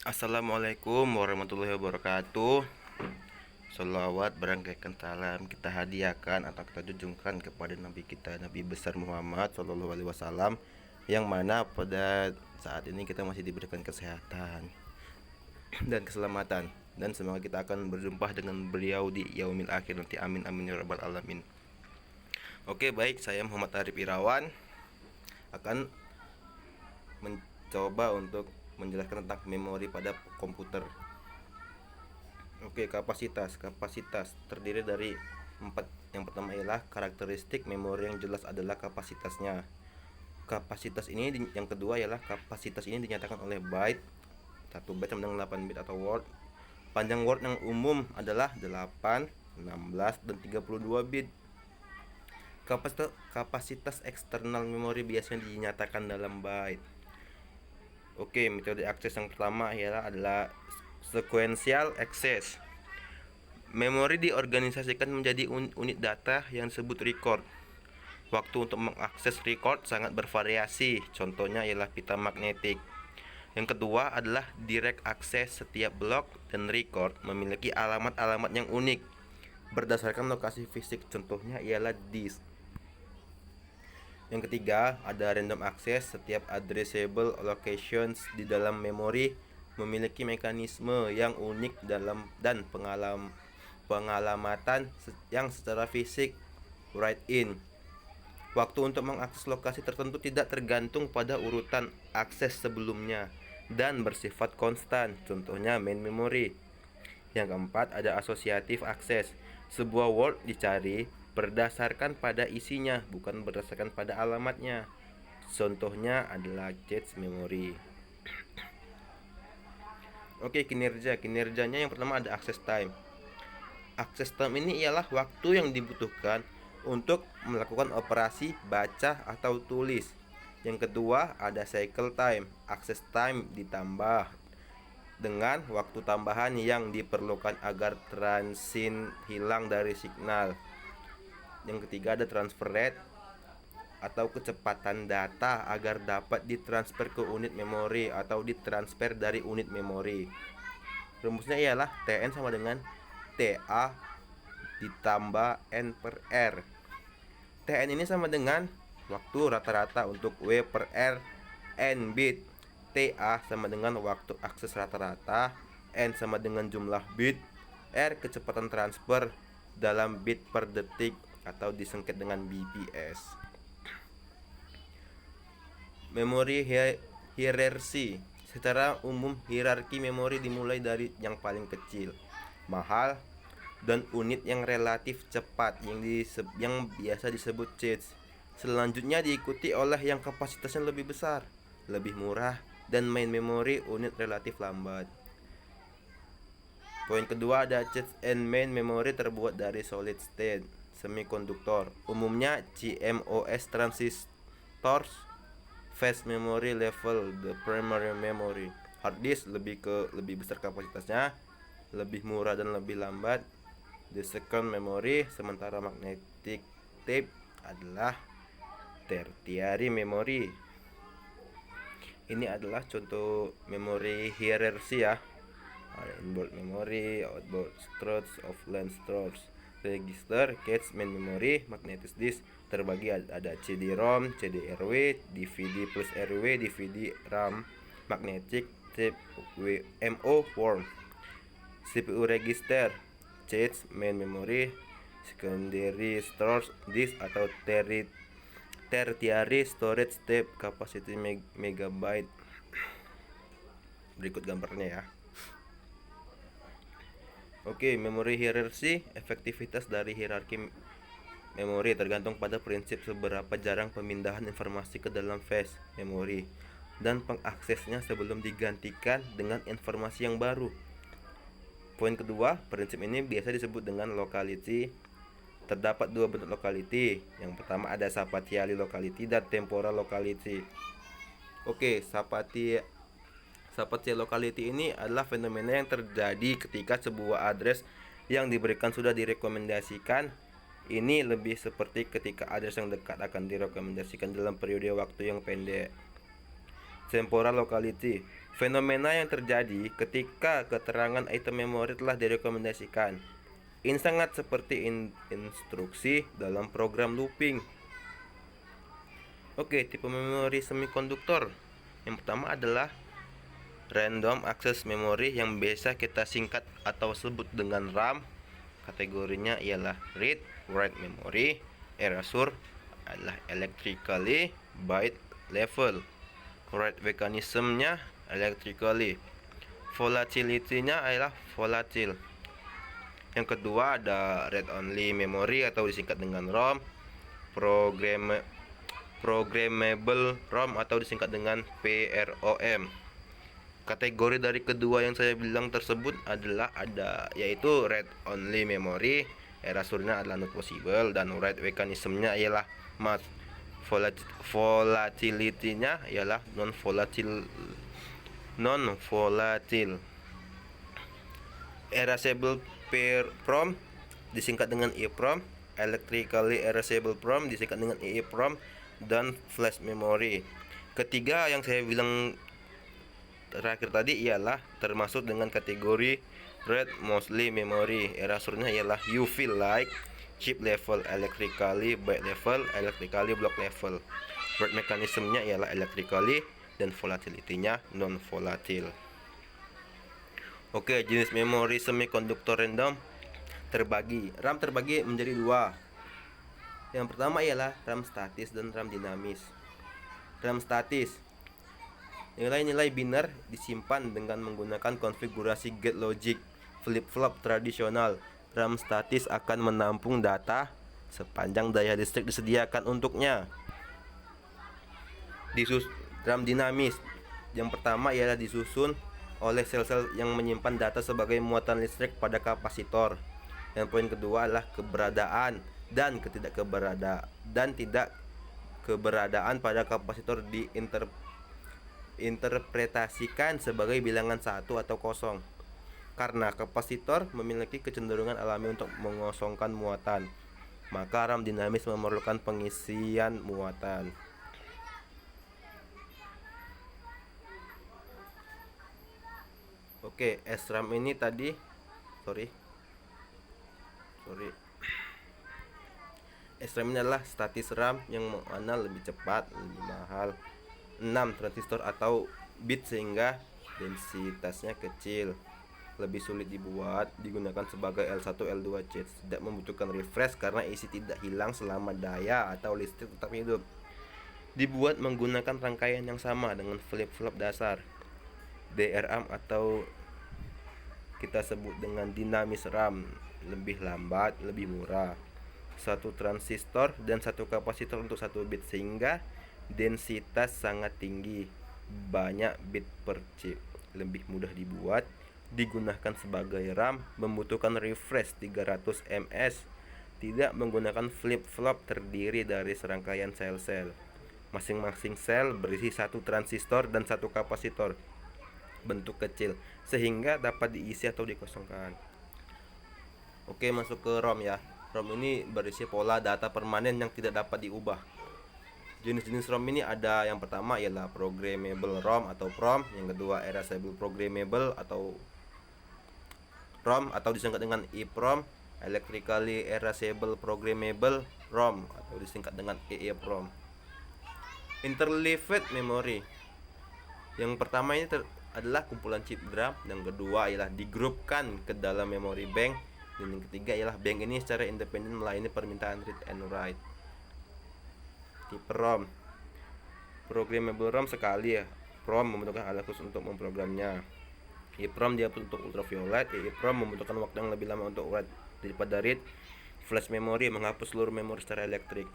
Assalamualaikum warahmatullahi wabarakatuh. Salawat berangkaikan salam kita hadiahkan atau kita junjungkan kepada Nabi kita, Nabi besar Muhammad Shallallahu Alaihi Wasallam, yang mana pada saat ini kita masih diberikan kesehatan dan keselamatan, dan semoga kita akan berjumpa dengan beliau di yaumil akhir nanti. Amin amin ya rabbal alamin. Oke, baik, saya Muhammad Arif Irawan akan mencoba untuk menjelaskan tentang memori pada komputer. Oke, kapasitas terdiri dari 4. Yang pertama ialah karakteristik memori, yang jelas adalah kapasitasnya. Kapasitas ini yang kedua ialah kapasitas ini dinyatakan oleh byte. 1 byte sama dengan 8 bit atau word. Panjang word yang umum adalah 8, 16 dan 32 bit. Kapasitas eksternal memori biasanya dinyatakan dalam byte. Oke, metode akses yang pertama adalah sequential access. Memori diorganisasikan menjadi unit data yang disebut record. Waktu untuk mengakses record sangat bervariasi, contohnya ialah pita magnetik. Yang kedua adalah direct access. Setiap blok dan record memiliki alamat-alamat yang unik berdasarkan lokasi fisik, contohnya ialah disk. Yang ketiga ada random access. Setiap addressable locations di dalam memori memiliki mekanisme yang unik dan pengalamatan yang secara fisik write in. Waktu untuk mengakses lokasi tertentu tidak tergantung pada urutan akses sebelumnya dan bersifat konstan, contohnya main memory. Yang keempat ada associative access. Sebuah word dicari berdasarkan pada isinya, bukan berdasarkan pada alamatnya. Contohnya adalah cache memory. Oke, kinerjanya yang pertama ada access time. Access time ini ialah waktu yang dibutuhkan untuk melakukan operasi baca atau tulis. Yang kedua ada cycle time. Access time ditambah dengan waktu tambahan yang diperlukan agar transit hilang dari signal. Yang ketiga ada transfer rate atau kecepatan data agar dapat ditransfer ke unit memori atau ditransfer dari unit memori. Rumusnya ialah Tn sama dengan Ta ditambah N per R. Tn ini sama dengan waktu rata-rata untuk W per R N bit. Ta sama dengan waktu akses rata-rata, N sama dengan jumlah bit, R kecepatan transfer dalam bit per detik atau disingkat dengan bps. Memori hierarki. Secara umum hierarki memori dimulai dari yang paling kecil, mahal, dan unit yang relatif cepat yang biasa disebut cache. Selanjutnya diikuti oleh yang kapasitasnya lebih besar, lebih murah, dan main memory unit relatif lambat. Poin kedua ada cache and main memory terbuat dari solid state semikonduktor, umumnya CMOS transistors. Fast memory level the primary memory. Hard disk lebih besar kapasitasnya, lebih murah dan lebih lambat. The second memory. Sementara magnetic tape adalah tertiary memory. Ini adalah contoh memori hierarki ya. Ada inboard memory, outboard storage, offline storage, register, cache, main memory, magnetic disk. Terbagi ada CD-ROM, CD-RW, DVD plus RW, DVD RAM, magnetic tape, MO form, CPU register, cache, main memory, secondary storage disk atau tertiary storage tape, capacity megabyte. Berikut gambarnya ya. Oke, memori hierarki. Efektivitas dari hierarki memori tergantung pada prinsip seberapa jarang pemindahan informasi ke dalam flash memori dan pengaksesnya sebelum digantikan dengan informasi yang baru. Poin kedua, prinsip ini biasa disebut dengan locality. Terdapat dua bentuk locality. Yang pertama ada spatial locality dan temporal locality. Oke, spatial locality ini adalah fenomena yang terjadi ketika sebuah address yang diberikan sudah direkomendasikan. Ini lebih seperti ketika address yang dekat akan direkomendasikan dalam periode waktu yang pendek. Temporal locality. Fenomena yang terjadi ketika keterangan item memori telah direkomendasikan. Ini sangat seperti instruksi dalam program looping. Oke, tipe memori semikonduktor. Yang pertama adalah Random Access Memory yang biasa kita singkat atau sebut dengan RAM. Kategorinya ialah read, write memory. Erasure adalah electrically byte level. Write mechanism-nya electrically. Volatility-nya adalah volatile. Yang kedua ada read only memory atau disingkat dengan ROM. Programmable ROM atau disingkat dengan PROM. Kategori dari kedua yang saya bilang tersebut adalah yaitu read only memory, erasure-nya adalah not possible, dan write mechanism-nya ialah must. Volatility-nya ialah non volatile. Erasable PROM disingkat dengan EEPROM, electrically erasable PROM disingkat dengan EEPROM, dan flash memory. Ketiga yang saya bilang terakhir tadi ialah termasuk dengan kategori read mostly memory. Erasure-nya ialah you feel like chip level, electrically byte level, electrically block level. Write mechanism-nya ialah electrically, dan volatility-nya non volatile. Oke, jenis memori semikonduktor random RAM terbagi menjadi dua. Yang pertama ialah RAM statis dan RAM dinamis. RAM statis, nilai-nilai biner disimpan dengan menggunakan konfigurasi gate logic flip-flop tradisional. RAM statis akan menampung data sepanjang daya listrik disediakan untuknya. RAM dinamis, yang pertama ialah disusun oleh sel-sel yang menyimpan data sebagai muatan listrik pada kapasitor. Yang poin kedua adalah keberadaan dan tidak keberadaan pada kapasitor diinterpretasikan sebagai bilangan 1 atau kosong. Karena kapasitor memiliki kecenderungan alami untuk mengosongkan muatan, maka RAM dinamis memerlukan pengisian muatan. Oke, SRAM ini tadi SRAM ini adalah statis RAM yang mana lebih cepat, lebih mahal, 6 transistor atau bit sehingga densitasnya kecil, lebih sulit dibuat, digunakan sebagai L1 L2 chips, tidak membutuhkan refresh karena isi tidak hilang selama daya atau listrik tetap hidup. Dibuat menggunakan rangkaian yang sama dengan flip-flop dasar. DRAM atau kita sebut dengan dinamis RAM lebih lambat, lebih murah. Satu transistor dan satu kapasitor untuk satu bit sehingga densitas sangat tinggi, banyak bit per chip, lebih mudah dibuat, digunakan sebagai RAM, membutuhkan refresh 300 ms, tidak menggunakan flip-flop, terdiri dari serangkaian sel-sel. Masing-masing sel berisi satu transistor dan satu kapasitor bentuk kecil sehingga dapat diisi atau dikosongkan. Oke, masuk ke ROM ya. ROM ini berisi pola data permanen yang tidak dapat diubah. Jenis-jenis ROM ini ada, yang pertama ialah programmable ROM atau PROM, yang kedua erasable programmable atau ROM atau disingkat dengan EEPROM, electrically erasable programmable ROM atau disingkat dengan EEPROM. Interleaved memory, yang pertama ini adalah kumpulan chip DRAM, yang kedua ialah digrupkan ke dalam memory bank, dan yang ketiga ialah bank ini secara independen melayani permintaan read and write. Tipe ROM, programmable ROM sekali ya, PROM membutuhkan alat khusus untuk memprogramnya. EEPROM dia untuk ultraviolet, EEPROM membutuhkan waktu yang lebih lama untuk write daripada read. Flash memory menghapus seluruh memori secara elektrik.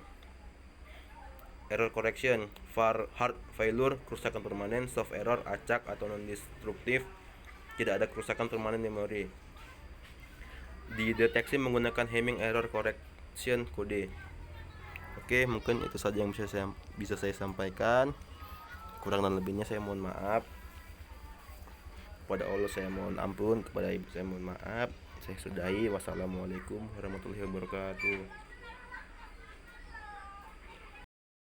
Error correction, hard failure, kerusakan permanen, soft error, acak atau non-destruktif, tidak ada kerusakan permanen memori. Dideteksi menggunakan Hamming error correction kode. Oke, mungkin itu saja yang bisa saya sampaikan. Kurang dan lebihnya saya mohon maaf. Kepada Allah saya mohon ampun, kepada ibu saya mohon maaf. Saya sudahi. Wassalamualaikum warahmatullahi wabarakatuh.